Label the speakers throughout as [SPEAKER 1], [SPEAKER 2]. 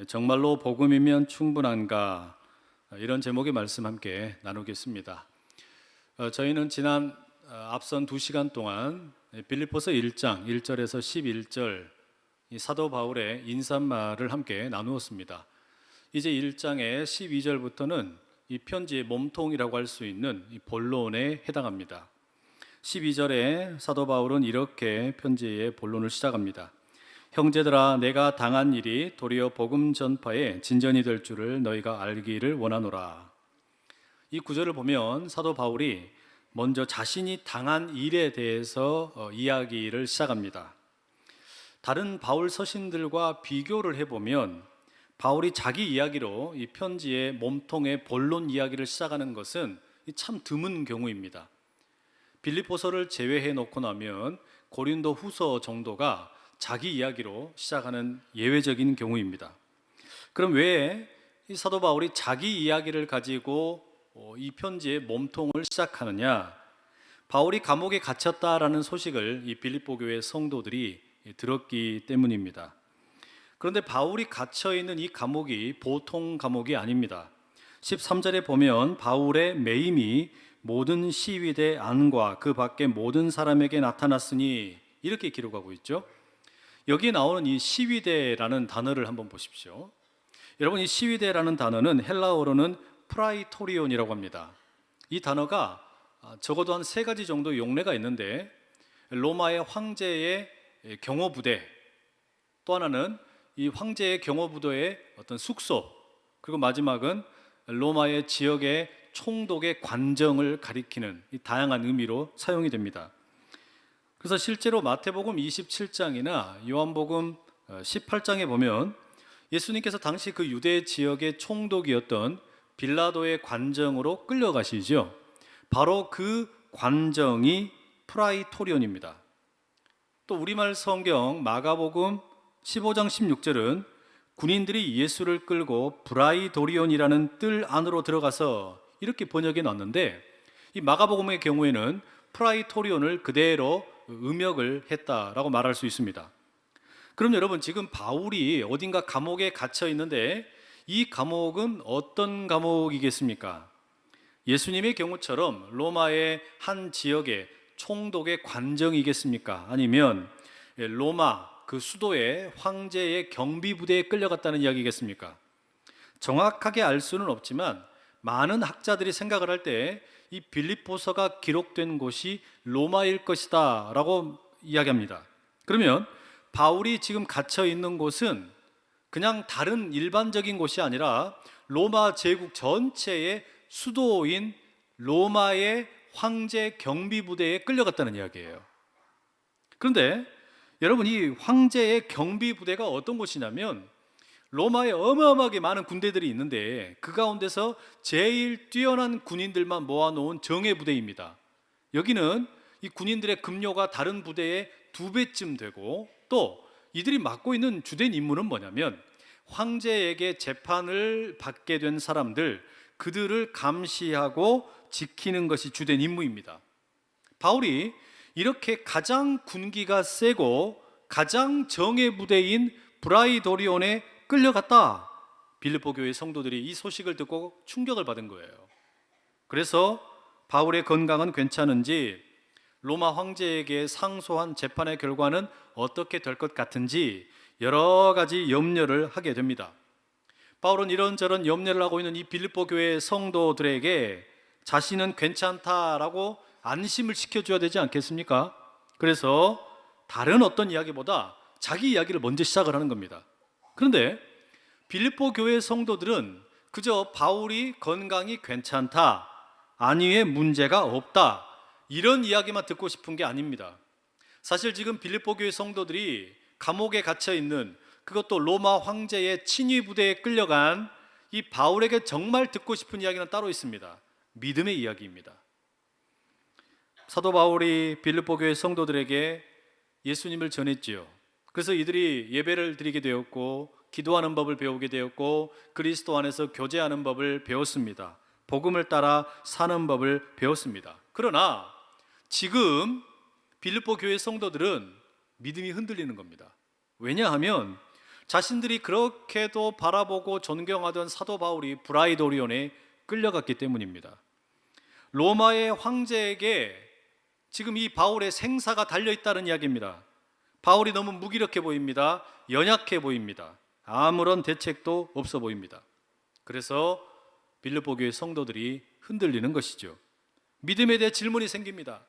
[SPEAKER 1] 정말로 복음이면 충분한가? 이런 제목의 말씀 함께 나누겠습니다. 저희는 지난 앞선 2시간 동안 빌립보서 1장 1절에서 11절 사도 바울의 인사말을 함께 나누었습니다. 이제 1장의 12절부터는 이 편지의 몸통이라고 할 수 있는 이 본론에 해당합니다. 12절에 사도 바울은 이렇게 편지의 본론을 시작합니다. 형제들아, 내가 당한 일이 도리어 복음 전파의 진전이 될 줄을 너희가 알기를 원하노라. 이 구절을 보면 사도 바울이 먼저 자신이 당한 일에 대해서 이야기를 시작합니다. 다른 바울 서신들과 비교를 해보면 바울이 자기 이야기로 이 편지의 몸통의 본론 이야기를 시작하는 것은 참 드문 경우입니다. 빌립보서를 제외해 놓고 나면 고린도 후서 정도가 자기 이야기로 시작하는 예외적인 경우입니다. 그럼 왜 이 사도 바울이 자기 이야기를 가지고 이 편지의 몸통을 시작하느냐? 바울이 감옥에 갇혔다라는 소식을 이 빌립보 교회 성도들이 들었기 때문입니다. 그런데 바울이 갇혀 있는 이 감옥이 보통 감옥이 아닙니다. 13절에 보면 바울의 매임이 모든 시위대 안과 그 밖의 모든 사람에게 나타났으니 이렇게 기록하고 있죠. 여기에 나오는 이 시위대라는 단어를 한번 보십시오. 여러분, 이 시위대라는 단어는 헬라어로는 프라이토리온이라고 합니다. 이 단어가 적어도 한 3가지 정도 용례가 있는데, 로마의 황제의 경호부대, 또 하나는 이 황제의 경호부대의 어떤 숙소, 그리고 마지막은 로마의 지역의 총독의 관정을 가리키는 이 다양한 의미로 사용이 됩니다. 그래서 실제로 마태복음 27장이나 요한복음 18장에 보면 예수님께서 당시 그 유대 지역의 총독이었던 빌라도의 관정으로 끌려가시죠. 바로 그 관정이 프라이토리온입니다. 또 우리말 성경 마가복음 15장 16절은 군인들이 예수를 끌고 브라이도리온이라는 뜰 안으로 들어가서 이렇게 번역해 놨는데, 이 마가복음의 경우에는 프라이토리온을 그대로 음역을 했다라고 말할 수 있습니다. 그럼 여러분, 지금 바울이 어딘가 감옥에 갇혀 있는데 이 감옥은 어떤 감옥이겠습니까? 예수님의 경우처럼 로마의 한 지역의 총독의 관정이겠습니까? 아니면 로마 그 수도의 황제의 경비부대에 끌려갔다는 이야기겠습니까? 정확하게 알 수는 없지만 많은 학자들이 생각을 할 때 이 빌립보서가 기록된 곳이 로마일 것이다 라고 이야기합니다. 그러면 바울이 지금 갇혀 있는 곳은 그냥 다른 일반적인 곳이 아니라 로마 제국 전체의 수도인 로마의 황제 경비부대에 끌려갔다는 이야기예요. 그런데 여러분, 이 황제의 경비부대가 어떤 곳이냐면 로마에 어마어마하게 많은 군대들이 있는데 그 가운데서 제일 뛰어난 군인들만 모아놓은 정예부대입니다. 여기는 이 군인들의 급료가 다른 부대의 2배쯤 되고, 또 이들이 맡고 있는 주된 임무는 뭐냐면 황제에게 재판을 받게 된 사람들, 그들을 감시하고 지키는 것이 주된 임무입니다. 바울이 이렇게 가장 군기가 세고 가장 정예부대인 브라이도리온에 끌려갔다. 빌립보 교회 성도들이 이 소식을 듣고 충격을 받은 거예요. 그래서 바울의 건강은 괜찮은지, 로마 황제에게 상소한 재판의 결과는 어떻게 될 것 같은지 여러 가지 염려를 하게 됩니다. 바울은 이런저런 염려를 하고 있는 이 빌립보 교회 성도들에게 자신은 괜찮다라고 안심을 시켜줘야 되지 않겠습니까? 그래서 다른 어떤 이야기보다 자기 이야기를 먼저 시작을 하는 겁니다. 그런데 빌립보 교회 성도들은 그저 바울이 건강이 괜찮다, 안위에 문제가 없다, 이런 이야기만 듣고 싶은 게 아닙니다. 사실 지금 빌립보 교회 성도들이 감옥에 갇혀 있는, 그것도 로마 황제의 친위 부대에 끌려간 이 바울에게 정말 듣고 싶은 이야기는 따로 있습니다. 믿음의 이야기입니다. 사도 바울이 빌립보 교회 성도들에게 예수님을 전했지요. 그래서 이들이 예배를 드리게 되었고 기도하는 법을 배우게 되었고 그리스도 안에서 교제하는 법을 배웠습니다. 복음을 따라 사는 법을 배웠습니다. 그러나 지금 빌립보 교회 성도들은 믿음이 흔들리는 겁니다. 왜냐하면 자신들이 그렇게도 바라보고 존경하던 사도 바울이 브라이도리온에 끌려갔기 때문입니다. 로마의 황제에게 지금 이 바울의 생사가 달려있다는 이야기입니다. 바울이 너무 무기력해 보입니다. 연약해 보입니다. 아무런 대책도 없어 보입니다. 그래서 빌립보 교회 성도들이 흔들리는 것이죠. 믿음에 대해 질문이 생깁니다.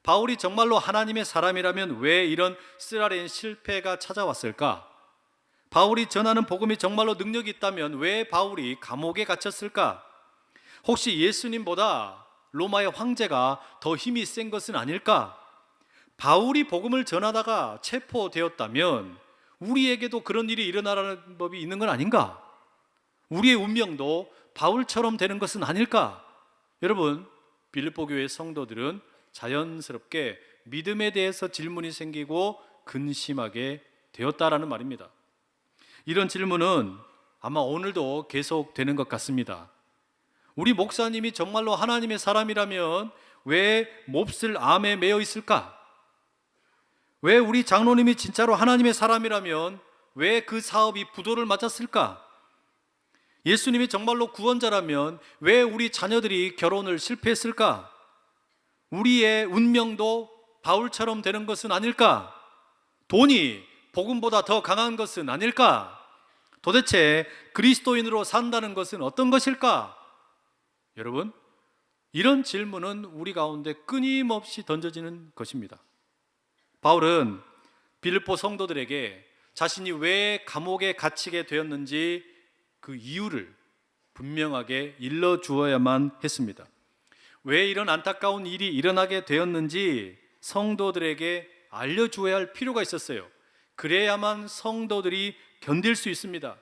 [SPEAKER 1] 바울이 정말로 하나님의 사람이라면 왜 이런 쓰라린 실패가 찾아왔을까? 바울이 전하는 복음이 정말로 능력이 있다면 왜 바울이 감옥에 갇혔을까? 혹시 예수님보다 로마의 황제가 더 힘이 센 것은 아닐까? 바울이 복음을 전하다가 체포되었다면 우리에게도 그런 일이 일어나라는 법이 있는 건 아닌가? 우리의 운명도 바울처럼 되는 것은 아닐까? 여러분, 빌립보 교회 성도들은 자연스럽게 믿음에 대해서 질문이 생기고 근심하게 되었다라는 말입니다. 이런 질문은 아마 오늘도 계속되는 것 같습니다. 우리 목사님이 정말로 하나님의 사람이라면 왜 몹쓸 암에 매여 있을까? 왜 우리 장로님이 진짜로 하나님의 사람이라면 왜 그 사업이 부도를 맞았을까? 예수님이 정말로 구원자라면 왜 우리 자녀들이 결혼을 실패했을까? 우리의 운명도 바울처럼 되는 것은 아닐까? 돈이 복음보다 더 강한 것은 아닐까? 도대체 그리스도인으로 산다는 것은 어떤 것일까? 여러분, 이런 질문은 우리 가운데 끊임없이 던져지는 것입니다. 바울은 빌립보 성도들에게 자신이 왜 감옥에 갇히게 되었는지 그 이유를 분명하게 일러주어야만 했습니다. 왜 이런 안타까운 일이 일어나게 되었는지 성도들에게 알려주어야 할 필요가 있었어요. 그래야만 성도들이 견딜 수 있습니다.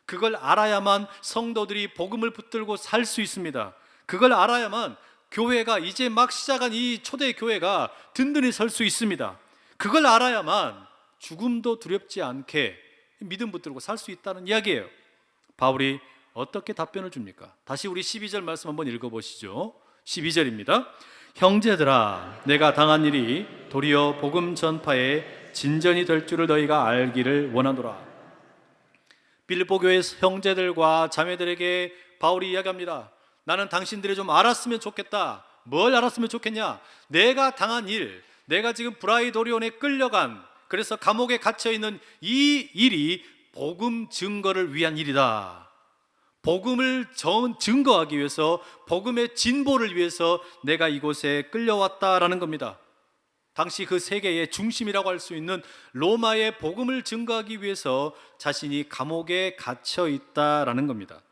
[SPEAKER 1] 그걸 알아야만 성도들이 복음을 붙들고 살 수 있습니다. 그걸 알아야만 교회가 이제 막 시작한 이 초대 교회가 든든히 설 수 있습니다. 그걸 알아야만 죽음도 두렵지 않게 믿음 붙들고 살 수 있다는 이야기예요. 바울이 어떻게 답변을 줍니까? 다시 우리 12절 말씀 한번 읽어보시죠. 12절입니다. 형제들아, 내가 당한 일이 도리어 복음 전파에 진전이 될 줄을 너희가 알기를 원하노라. 빌립보 교회 형제들과 자매들에게 바울이 이야기합니다. 나는 당신들이 좀 알았으면 좋겠다. 뭘 알았으면 좋겠냐? 내가 당한 일, 내가 지금 브라이도리온에 끌려간, 그래서 감옥에 갇혀있는 이 일이 복음 증거를 위한 일이다. 복음을 증거하기 위해서, 복음의 진보를 위해서 내가 이곳에 끌려왔다라는 겁니다. 당시 그 세계의 중심이라고 할 수 있는 로마의 복음을 증거하기 위해서 자신이 감옥에 갇혀 있다라는 겁니다.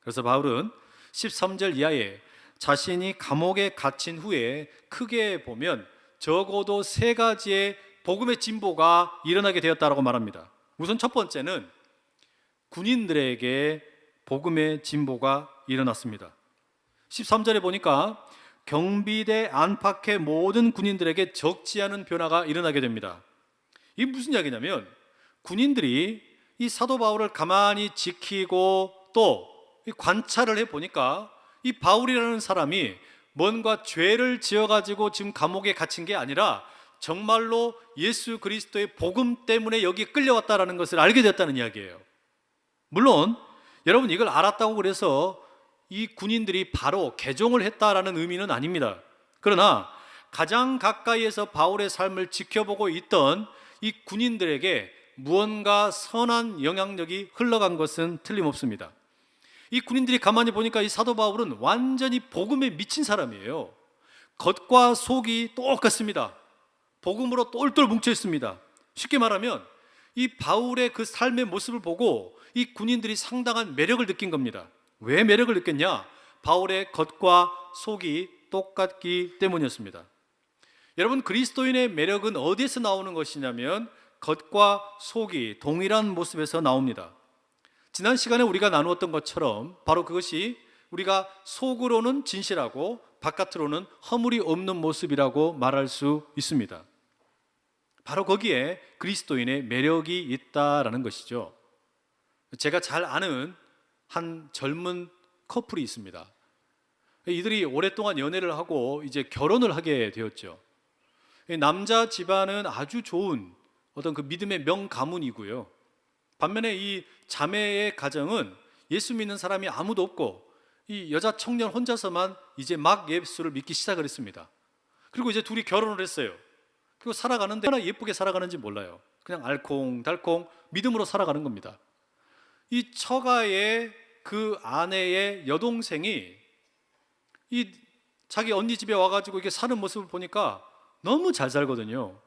[SPEAKER 1] 그래서 바울은 13절 이하에 자신이 감옥에 갇힌 후에 크게 보면 적어도 세 가지의 복음의 진보가 일어나게 되었다라고 말합니다. 우선 첫 번째는 군인들에게 복음의 진보가 일어났습니다. 13절에 보니까 경비대 안팎의 모든 군인들에게 적지 않은 변화가 일어나게 됩니다. 이게 무슨 이야기냐면 군인들이 이 사도 바울을 가만히 지키고 또 관찰을 해보니까 이 바울이라는 사람이 뭔가 죄를 지어가지고 지금 감옥에 갇힌 게 아니라 정말로 예수 그리스도의 복음 때문에 여기 끌려왔다라는 것을 알게 됐다는 이야기예요. 물론 여러분, 이걸 알았다고 그래서 이 군인들이 바로 개종을 했다라는 의미는 아닙니다. 그러나 가장 가까이에서 바울의 삶을 지켜보고 있던 이 군인들에게 무언가 선한 영향력이 흘러간 것은 틀림없습니다. 이 군인들이 가만히 보니까 이 사도 바울은 완전히 복음에 미친 사람이에요. 겉과 속이 똑같습니다. 복음으로 똘똘 뭉쳐 있습니다. 쉽게 말하면 이 바울의 그 삶의 모습을 보고 이 군인들이 상당한 매력을 느낀 겁니다. 왜 매력을 느꼈냐? 바울의 겉과 속이 똑같기 때문이었습니다. 여러분, 그리스도인의 매력은 어디에서 나오는 것이냐면 겉과 속이 동일한 모습에서 나옵니다. 지난 시간에 우리가 나누었던 것처럼 바로 그것이 우리가 속으로는 진실하고 바깥으로는 허물이 없는 모습이라고 말할 수 있습니다. 바로 거기에 그리스도인의 매력이 있다라는 것이죠. 제가 잘 아는 한 젊은 커플이 있습니다. 이들이 오랫동안 연애를 하고 이제 결혼을 하게 되었죠. 남자 집안은 아주 좋은 어떤 그 믿음의 명가문이고요. 반면에 이 자매의 가정은 예수 믿는 사람이 아무도 없고 이 여자 청년 혼자서만 이제 막 예수를 믿기 시작을 했습니다. 그리고 이제 둘이 결혼을 했어요. 그리고 살아가는데 얼마나 예쁘게 살아가는지 몰라요. 그냥 알콩달콩 믿음으로 살아가는 겁니다. 이 처가의 그 아내의 여동생이 이 자기 언니 집에 와가지고 이렇게 사는 모습을 보니까 너무 잘 살거든요.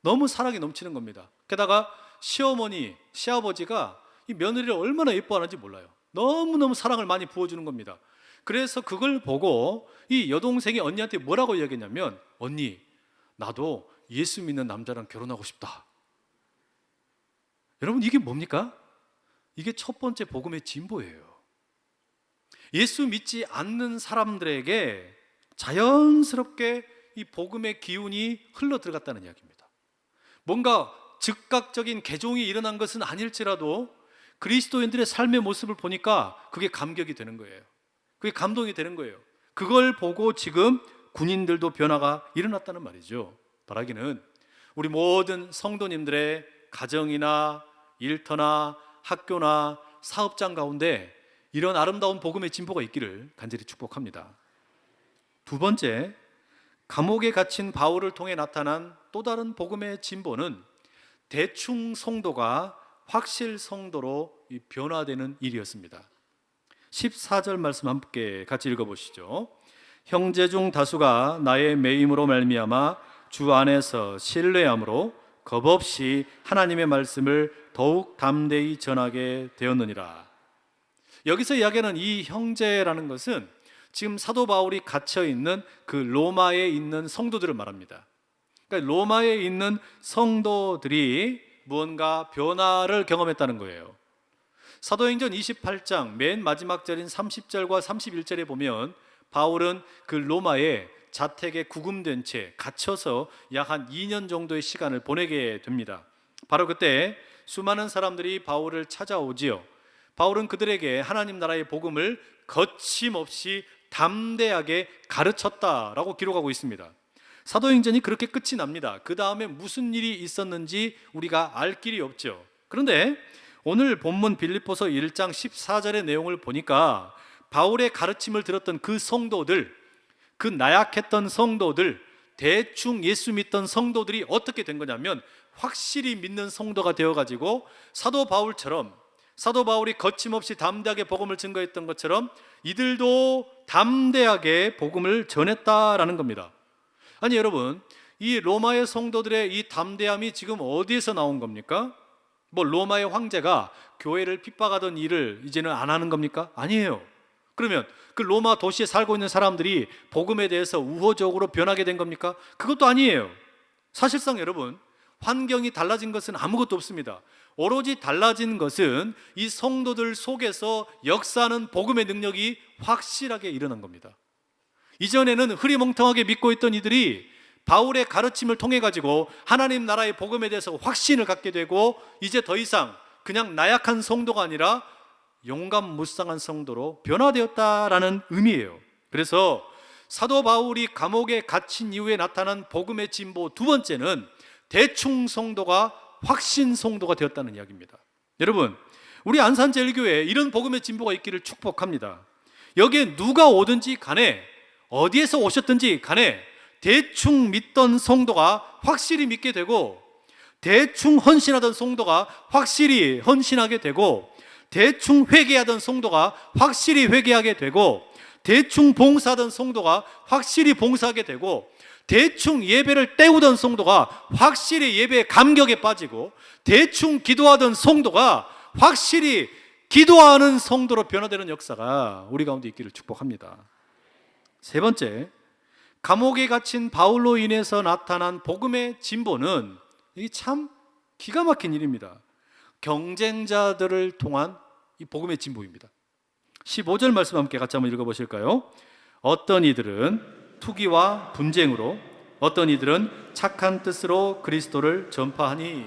[SPEAKER 1] 너무 사랑이 넘치는 겁니다. 게다가 시어머니, 시아버지가 이 며느리를 얼마나 예뻐하는지 몰라요. 너무너무 사랑을 많이 부어주는 겁니다. 그래서 그걸 보고 이 여동생이 언니한테 뭐라고 이야기했냐면, 언니, 나도 예수 믿는 남자랑 결혼하고 싶다. 여러분, 이게 뭡니까? 이게 첫 번째 복음의 진보예요. 예수 믿지 않는 사람들에게 자연스럽게 이 복음의 기운이 흘러 들어갔다는 이야기입니다. 뭔가 즉각적인 개종이 일어난 것은 아닐지라도 그리스도인들의 삶의 모습을 보니까 그게 감격이 되는 거예요. 그게 감동이 되는 거예요. 그걸 보고 지금 군인들도 변화가 일어났다는 말이죠. 바라기는 우리 모든 성도님들의 가정이나 일터나 학교나 사업장 가운데 이런 아름다운 복음의 진보가 있기를 간절히 축복합니다. 두 번째, 감옥에 갇힌 바울을 통해 나타난 또 다른 복음의 진보는 대충 성도가 확실 성도로 변화되는 일이었습니다. 14절 말씀 함께 같이 읽어보시죠. 형제 중 다수가 나의 매임으로 말미암아 주 안에서 신뢰함으로 겁없이 하나님의 말씀을 더욱 담대히 전하게 되었느니라. 여기서 이야기하는 이 형제라는 것은 지금 사도 바울이 갇혀 있는 그 로마에 있는 성도들을 말합니다. 그러니까 로마에 있는 성도들이 무언가 변화를 경험했다는 거예요. 사도행전 28장 맨 마지막 절인 30절과 31절에 보면 바울은 그 로마에 자택에 구금된 채 갇혀서 약 한 2년 정도의 시간을 보내게 됩니다. 바로 그때 수많은 사람들이 바울을 찾아오지요. 바울은 그들에게 하나님 나라의 복음을 거침없이 담대하게 가르쳤다라고 기록하고 있습니다. 사도행전이 그렇게 끝이 납니다. 그 다음에 무슨 일이 있었는지 우리가 알 길이 없죠. 그런데 오늘 본문 빌립보서 1장 14절의 내용을 보니까 바울의 가르침을 들었던 그 성도들, 그 나약했던 성도들, 대충 예수 믿던 성도들이 어떻게 된 거냐면 확실히 믿는 성도가 되어가지고 사도 바울이 거침없이 담대하게 복음을 증거했던 것처럼 이들도 담대하게 복음을 전했다라는 겁니다. 아니 여러분, 이 로마의 성도들의 이 담대함이 지금 어디에서 나온 겁니까? 뭐 로마의 황제가 교회를 핍박하던 일을 이제는 안 하는 겁니까? 아니에요. 그러면 그 로마 도시에 살고 있는 사람들이 복음에 대해서 우호적으로 변하게 된 겁니까? 그것도 아니에요. 사실상 여러분, 환경이 달라진 것은 아무것도 없습니다. 오로지 달라진 것은 이 성도들 속에서 역사하는 복음의 능력이 확실하게 일어난 겁니다. 이전에는 흐리멍텅하게 믿고 있던 이들이 바울의 가르침을 통해 가지고 하나님 나라의 복음에 대해서 확신을 갖게 되고 이제 더 이상 그냥 나약한 성도가 아니라 용감무쌍한 성도로 변화되었다라는 의미예요. 그래서 사도 바울이 감옥에 갇힌 이후에 나타난 복음의 진보 두 번째는 대충 성도가 확신 성도가 되었다는 이야기입니다. 여러분, 우리 안산제일교회에 이런 복음의 진보가 있기를 축복합니다. 여기에 누가 오든지 간에 어디에서 오셨든지 간에 대충 믿던 성도가 확실히 믿게 되고, 대충 헌신하던 성도가 확실히 헌신하게 되고, 대충 회개하던 성도가 확실히 회개하게 되고, 대충 봉사하던 성도가 확실히 봉사하게 되고, 대충 예배를 때우던 성도가 확실히 예배의 감격에 빠지고, 대충 기도하던 성도가 확실히 기도하는 성도로 변화되는 역사가 우리 가운데 있기를 축복합니다. 세 번째, 감옥에 갇힌 바울로 인해서 나타난 복음의 진보는 이게 참 기가 막힌 일입니다. 경쟁자들을 통한 이 복음의 진보입니다. 15절 말씀 함께 같이 한번 읽어보실까요? 어떤 이들은 투기와 분쟁으로, 어떤 이들은 착한 뜻으로 그리스도를 전파하니.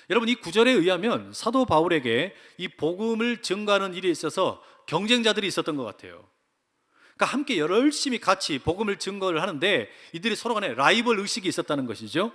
[SPEAKER 1] 여러분, 이 구절에 의하면 사도 바울에게 이 복음을 증거하는 일에 있어서 경쟁자들이 있었던 것 같아요. 그러니까 함께 열심히 같이 복음을 증거를 하는데 이들이 서로 간에 라이벌 의식이 있었다는 것이죠.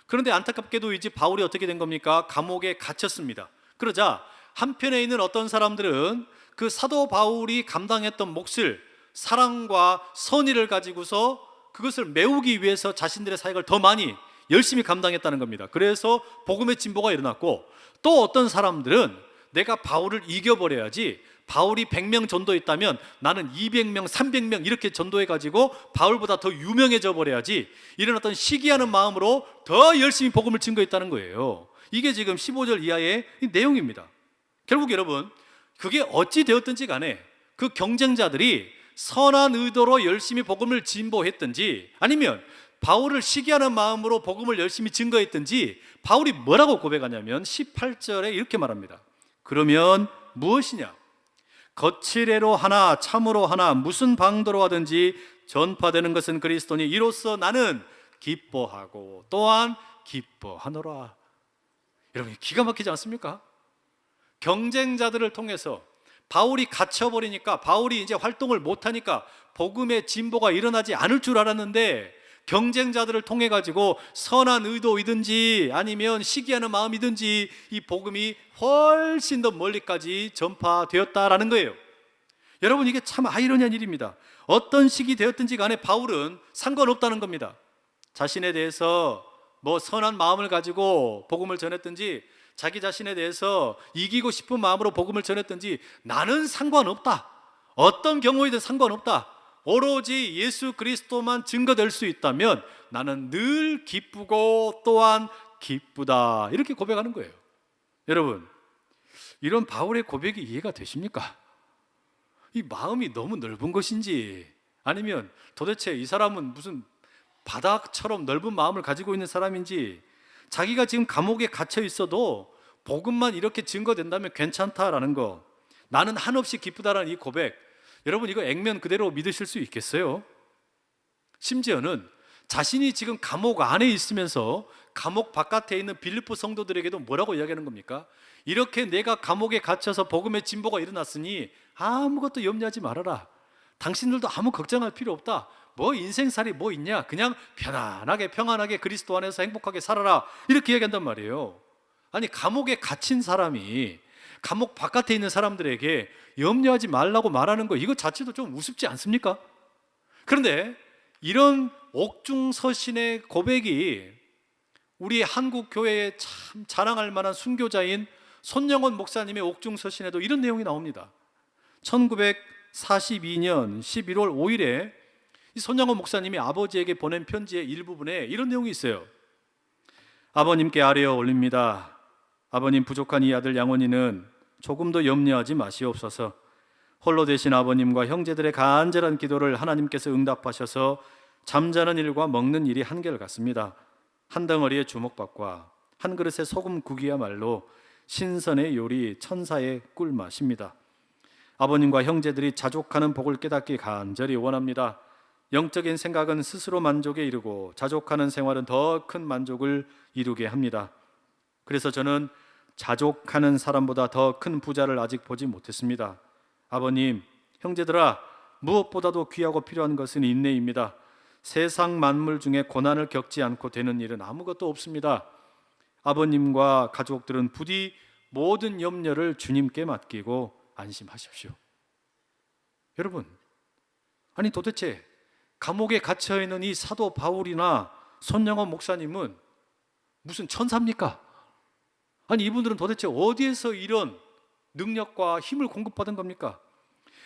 [SPEAKER 1] 그런데 안타깝게도 이제 바울이 어떻게 된 겁니까? 감옥에 갇혔습니다. 그러자 한편에 있는 어떤 사람들은 그 사도 바울이 감당했던 몫을 사랑과 선의를 가지고서 그것을 메우기 위해서 자신들의 사역을 더 많이 열심히 감당했다는 겁니다. 그래서 복음의 진보가 일어났고, 또 어떤 사람들은 내가 바울을 이겨버려야지, 바울이 100명 전도했다면 나는 200명, 300명 이렇게 전도해가지고 바울보다 더 유명해져 버려야지, 이런 어떤 시기하는 마음으로 더 열심히 복음을 증거했다는 거예요. 이게 지금 15절 이하의 내용입니다. 결국 여러분, 그게 어찌 되었든지 간에 그 경쟁자들이 선한 의도로 열심히 복음을 진보했든지, 아니면 바울을 시기하는 마음으로 복음을 열심히 증거했든지, 바울이 뭐라고 고백하냐면 18절에 이렇게 말합니다. 그러면 무엇이냐? 거칠애로 하나 참으로 하나 무슨 방도로 하든지 전파되는 것은 그리스도니 이로써 나는 기뻐하고 또한 기뻐하노라. 여러분, 기가 막히지 않습니까? 경쟁자들을 통해서 바울이 갇혀버리니까, 바울이 이제 활동을 못하니까 복음의 진보가 일어나지 않을 줄 알았는데, 경쟁자들을 통해 가지고 선한 의도이든지 아니면 시기하는 마음이든지 이 복음이 훨씬 더 멀리까지 전파되었다라는 거예요. 여러분, 이게 참 아이러니한 일입니다. 어떤 식이 되었든지 간에 바울은 상관없다는 겁니다. 자신에 대해서 뭐 선한 마음을 가지고 복음을 전했든지, 자기 자신에 대해서 이기고 싶은 마음으로 복음을 전했든지 나는 상관없다. 어떤 경우이든 상관없다. 오로지 예수 그리스도만 증거될 수 있다면 나는 늘 기쁘고 또한 기쁘다. 이렇게 고백하는 거예요. 여러분, 이런 바울의 고백이 이해가 되십니까? 이 마음이 너무 넓은 것인지, 아니면 도대체 이 사람은 무슨 바닥처럼 넓은 마음을 가지고 있는 사람인지, 자기가 지금 감옥에 갇혀 있어도 복음만 이렇게 증거된다면 괜찮다라는 거, 나는 한없이 기쁘다라는 이 고백, 여러분, 이거 액면 그대로 믿으실 수 있겠어요? 심지어는 자신이 지금 감옥 안에 있으면서 감옥 바깥에 있는 빌립보 성도들에게도 뭐라고 이야기하는 겁니까? 이렇게 내가 감옥에 갇혀서 복음의 진보가 일어났으니 아무것도 염려하지 말아라. 당신들도 아무 걱정할 필요 없다. 뭐 인생살이 뭐 있냐? 그냥 편안하게 평안하게 그리스도 안에서 행복하게 살아라. 이렇게 이야기한단 말이에요. 아니, 감옥에 갇힌 사람이 감옥 바깥에 있는 사람들에게 염려하지 말라고 말하는 거, 이거 자체도 좀 우습지 않습니까? 그런데 이런 옥중서신의 고백이 우리 한국 교회에 참 자랑할 만한 순교자인 손영원 목사님의 옥중서신에도 이런 내용이 나옵니다. 1942년 11월 5일에 이 손영원 목사님이 아버지에게 보낸 편지의 일부분에 이런 내용이 있어요. 아버님께 아뢰어 올립니다. 아버님 부족한 이 아들 양원이는 조금도 염려하지 마시옵소서. 홀로 되신 아버님과 형제들의 간절한 기도를 하나님께서 응답하셔서 잠자는 일과 먹는 일이 한결같습니다. 한 덩어리의 주먹밥과 한 그릇의 소금 국이야말로 신선의 요리, 천사의 꿀맛입니다. 아버님과 형제들이 자족하는 복을 깨닫기 간절히 원합니다. 영적인 생각은 스스로 만족에 이르고 자족하는 생활은 더 큰 만족을 이루게 합니다. 그래서 저는 자족하는 사람보다 더 큰 부자를 아직 보지 못했습니다. 아버님, 형제들아, 무엇보다도 귀하고 필요한 것은 인내입니다. 세상 만물 중에 고난을 겪지 않고 되는 일은 아무것도 없습니다. 아버님과 가족들은 부디 모든 염려를 주님께 맡기고 안심하십시오. 여러분, 아니 도대체 감옥에 갇혀있는 이 사도 바울이나 손영원 목사님은 무슨 천사입니까? 아니, 이분들은 도대체 어디에서 이런 능력과 힘을 공급받은 겁니까?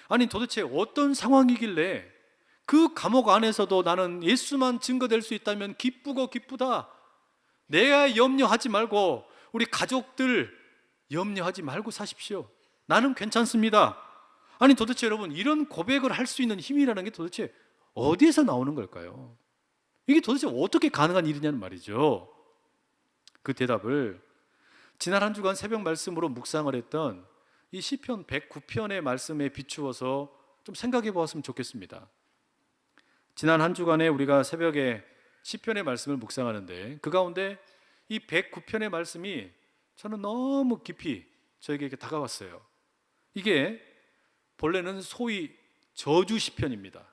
[SPEAKER 1] 아니, 도대체 어떤 상황이길래 그 감옥 안에서도 나는 예수만 증거될 수 있다면 기쁘고 기쁘다, 내가 염려하지 말고 우리 가족들 염려하지 말고 사십시오, 나는 괜찮습니다. 아니, 도대체 여러분, 이런 고백을 할 수 있는 힘이라는 게 도대체 어디에서 나오는 걸까요? 이게 도대체 어떻게 가능한 일이냐는 말이죠. 그 대답을 지난 한 주간 새벽 말씀으로 묵상을 했던 이 시편 109편의 말씀에 비추어서 좀 생각해 보았으면 좋겠습니다. 지난 한 주간에 우리가 새벽에 시편의 말씀을 묵상하는데 그 가운데 이 109편의 말씀이 저는 너무 깊이 저에게 이렇게 다가왔어요. 이게 본래는 소위 저주 시편입니다.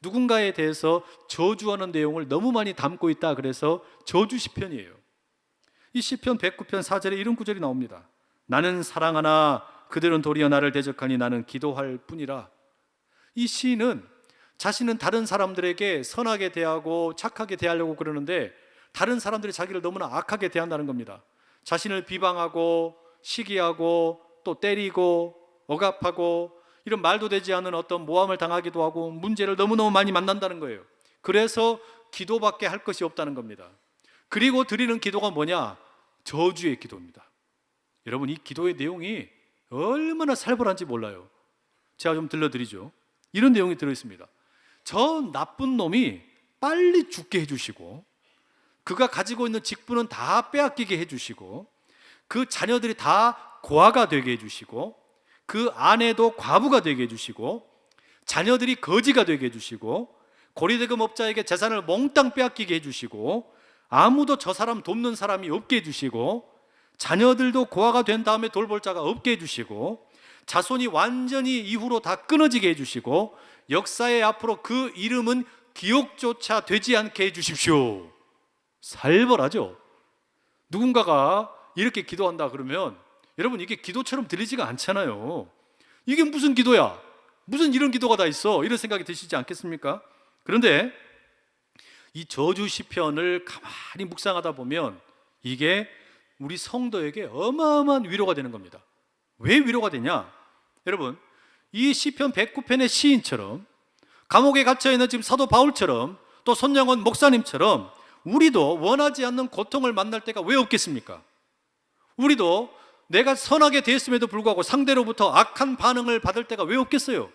[SPEAKER 1] 누군가에 대해서 저주하는 내용을 너무 많이 담고 있다 그래서 저주 시편이에요. 이 시편 109편 4절에 이런 구절이 나옵니다. 나는 사랑하나 그들은 도리어 나를 대적하니 나는 기도할 뿐이라. 이 시인은 자신은 다른 사람들에게 선하게 대하고 착하게 대하려고 그러는데 다른 사람들이 자기를 너무나 악하게 대한다는 겁니다. 자신을 비방하고 시기하고 또 때리고 억압하고 이런 말도 되지 않은 어떤 모함을 당하기도 하고 문제를 너무너무 많이 만난다는 거예요. 그래서 기도밖에 할 것이 없다는 겁니다. 그리고 드리는 기도가 뭐냐? 저주의 기도입니다. 여러분, 이 기도의 내용이 얼마나 살벌한지 몰라요. 제가 좀 들려드리죠. 이런 내용이 들어있습니다. 저 나쁜 놈이 빨리 죽게 해주시고, 그가 가지고 있는 직분은 다 빼앗기게 해주시고, 그 자녀들이 다 고아가 되게 해주시고, 그 아내도 과부가 되게 해주시고, 자녀들이 거지가 되게 해주시고, 고리대금업자에게 재산을 몽땅 빼앗기게 해주시고, 아무도 저 사람 돕는 사람이 없게 해주시고, 자녀들도 고아가 된 다음에 돌볼 자가 없게 해주시고, 자손이 완전히 이후로 다 끊어지게 해주시고, 역사의 앞으로 그 이름은 기억조차 되지 않게 해주십시오. 살벌하죠? 누군가가 이렇게 기도한다 그러면 여러분, 이게 기도처럼 들리지가 않잖아요. 이게 무슨 기도야? 무슨 이런 기도가 다 있어? 이런 생각이 드시지 않겠습니까? 그런데 이 저주 시편을 가만히 묵상하다 보면 이게 우리 성도에게 어마어마한 위로가 되는 겁니다. 왜 위로가 되냐? 여러분, 이 시편 109편의 시인처럼, 감옥에 갇혀있는 지금 사도 바울처럼, 또 손영원 목사님처럼 우리도 원하지 않는 고통을 만날 때가 왜 없겠습니까? 우리도 내가 선하게 대했음에도 불구하고 상대로부터 악한 반응을 받을 때가 왜 없겠어요?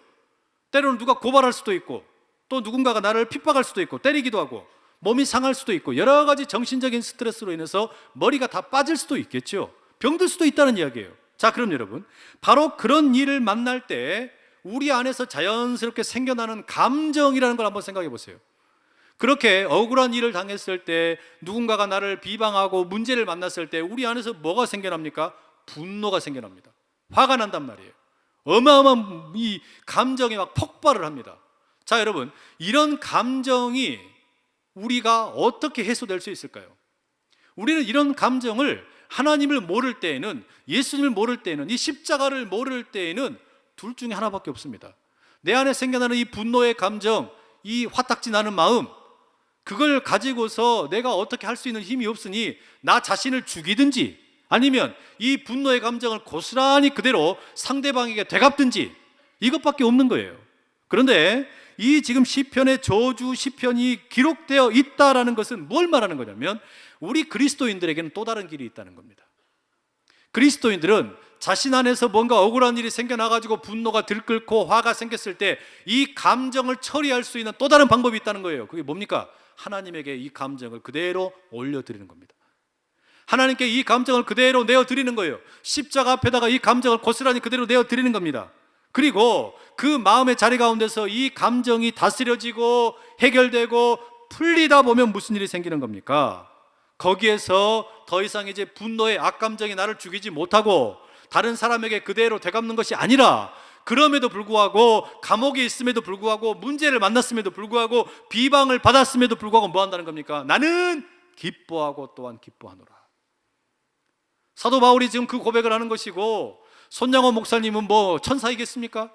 [SPEAKER 1] 때로는 누가 고발할 수도 있고, 또 누군가가 나를 핍박할 수도 있고, 때리기도 하고, 몸이 상할 수도 있고, 여러 가지 정신적인 스트레스로 인해서 머리가 다 빠질 수도 있겠죠. 병들 수도 있다는 이야기예요. 자, 그럼 여러분, 바로 그런 일을 만날 때 우리 안에서 자연스럽게 생겨나는 감정이라는 걸 한번 생각해 보세요. 그렇게 억울한 일을 당했을 때, 누군가가 나를 비방하고 문제를 만났을 때 우리 안에서 뭐가 생겨납니까? 분노가 생겨납니다. 화가 난단 말이에요. 어마어마한 이 감정이 막 폭발을 합니다. 자, 여러분, 이런 감정이 우리가 어떻게 해소될 수 있을까요? 우리는 이런 감정을 하나님을 모를 때에는, 예수님을 모를 때에는, 이 십자가를 모를 때에는 둘 중에 하나밖에 없습니다. 내 안에 생겨나는 이 분노의 감정, 이 화딱지 나는 마음, 그걸 가지고서 내가 어떻게 할 수 있는 힘이 없으니 나 자신을 죽이든지 아니면 이 분노의 감정을 고스란히 그대로 상대방에게 되갚든지, 이것밖에 없는 거예요. 그런데 이 지금 시편의 저주 시편이 기록되어 있다라는 것은 뭘 말하는 거냐면, 우리 그리스도인들에게는 또 다른 길이 있다는 겁니다. 그리스도인들은 자신 안에서 뭔가 억울한 일이 생겨나가지고 분노가 들끓고 화가 생겼을 때 이 감정을 처리할 수 있는 또 다른 방법이 있다는 거예요. 그게 뭡니까? 하나님에게 이 감정을 그대로 올려드리는 겁니다. 하나님께 이 감정을 그대로 내어드리는 거예요. 십자가 앞에다가 이 감정을 고스란히 그대로 내어드리는 겁니다. 그리고 그 마음의 자리 가운데서 이 감정이 다스려지고 해결되고 풀리다 보면 무슨 일이 생기는 겁니까? 거기에서 더 이상 이제 분노의 악감정이 나를 죽이지 못하고 다른 사람에게 그대로 되갚는 것이 아니라, 그럼에도 불구하고 감옥에 있음에도 불구하고 문제를 만났음에도 불구하고 비방을 받았음에도 불구하고 뭐 한다는 겁니까? 나는 기뻐하고 또한 기뻐하노라. 사도 바울이 지금 그 고백을 하는 것이고, 손양원 목사님은 뭐 천사이겠습니까?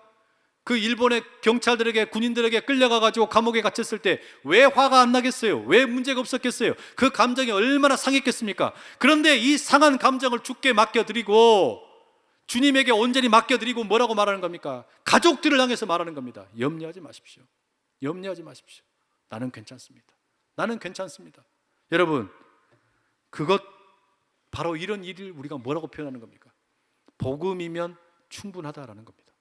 [SPEAKER 1] 그 일본의 경찰들에게, 군인들에게 끌려가가지고 감옥에 갇혔을 때 왜 화가 안 나겠어요? 왜 문제가 없었겠어요? 그 감정이 얼마나 상했겠습니까? 그런데 이 상한 감정을 주께 맡겨드리고, 주님에게 온전히 맡겨드리고 뭐라고 말하는 겁니까? 가족들을 향해서 말하는 겁니다. 염려하지 마십시오. 염려하지 마십시오. 나는 괜찮습니다. 나는 괜찮습니다. 여러분, 그것 바로 이런 일을 우리가 뭐라고 표현하는 겁니까? 복음이면 충분하다라는 겁니다.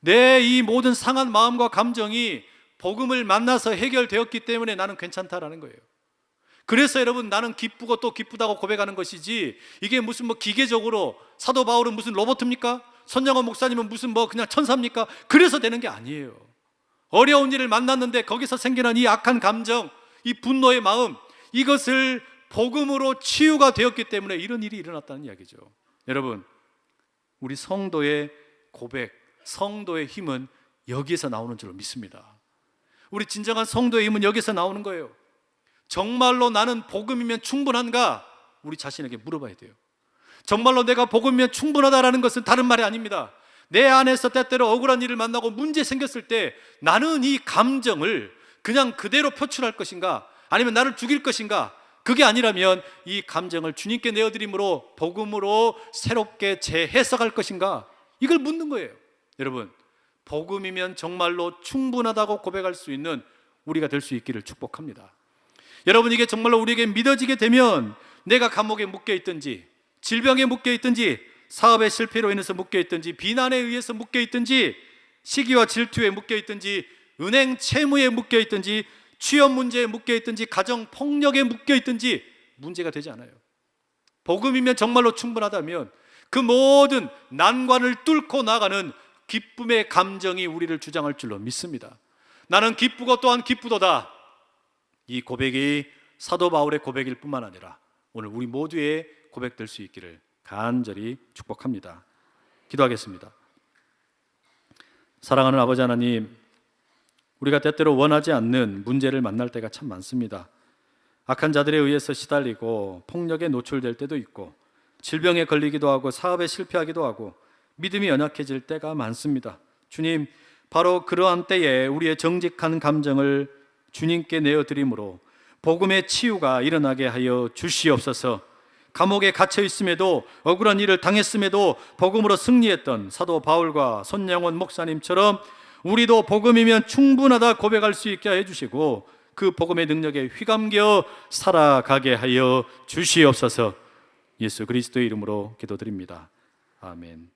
[SPEAKER 1] 내 이 모든 상한 마음과 감정이 복음을 만나서 해결되었기 때문에 나는 괜찮다라는 거예요. 그래서 여러분, 나는 기쁘고 또 기쁘다고 고백하는 것이지, 이게 무슨 뭐 기계적으로, 사도 바울은 무슨 로봇입니까? 손양원 목사님은 무슨 뭐 그냥 천사입니까? 그래서 되는 게 아니에요. 어려운 일을 만났는데 거기서 생겨난 이 악한 감정, 이 분노의 마음, 이것을 복음으로 치유가 되었기 때문에 이런 일이 일어났다는 이야기죠. 여러분, 우리 성도의 고백, 성도의 힘은 여기에서 나오는 줄로 믿습니다. 우리 진정한 성도의 힘은 여기서 나오는 거예요. 정말로 나는 복음이면 충분한가? 우리 자신에게 물어봐야 돼요. 정말로 내가 복음이면 충분하다라는 것은 다른 말이 아닙니다. 내 안에서 때때로 억울한 일을 만나고 문제 생겼을 때 나는 이 감정을 그냥 그대로 표출할 것인가, 아니면 나를 죽일 것인가? 그게 아니라면 이 감정을 주님께 내어드림으로 복음으로 새롭게 재해석할 것인가? 이걸 묻는 거예요. 여러분, 복음이면 정말로 충분하다고 고백할 수 있는 우리가 될 수 있기를 축복합니다. 여러분, 이게 정말로 우리에게 믿어지게 되면 내가 감옥에 묶여 있든지, 질병에 묶여 있든지, 사업의 실패로 인해서 묶여 있든지, 비난에 의해서 묶여 있든지, 시기와 질투에 묶여 있든지, 은행 채무에 묶여 있든지, 취업 문제에 묶여 있든지, 가정 폭력에 묶여 있든지 문제가 되지 않아요. 복음이면 정말로 충분하다면 그 모든 난관을 뚫고 나가는 기쁨의 감정이 우리를 주장할 줄로 믿습니다. 나는 기쁘고 또한 기쁘도다. 이 고백이 사도 바울의 고백일 뿐만 아니라 오늘 우리 모두의 고백될 수 있기를 간절히 축복합니다. 기도하겠습니다. 사랑하는 아버지 하나님, 우리가 때때로 원하지 않는 문제를 만날 때가 참 많습니다. 악한 자들에 의해서 시달리고 폭력에 노출될 때도 있고, 질병에 걸리기도 하고, 사업에 실패하기도 하고, 믿음이 연약해질 때가 많습니다. 주님, 바로 그러한 때에 우리의 정직한 감정을 주님께 내어드림으로 복음의 치유가 일어나게 하여 주시옵소서. 감옥에 갇혀 있음에도, 억울한 일을 당했음에도 복음으로 승리했던 사도 바울과 손양원 목사님처럼 우리도 복음이면 충분하다 고백할 수 있게 해주시고, 그 복음의 능력에 휘감겨 살아가게 하여 주시옵소서. 예수 그리스도의 이름으로 기도드립니다. 아멘.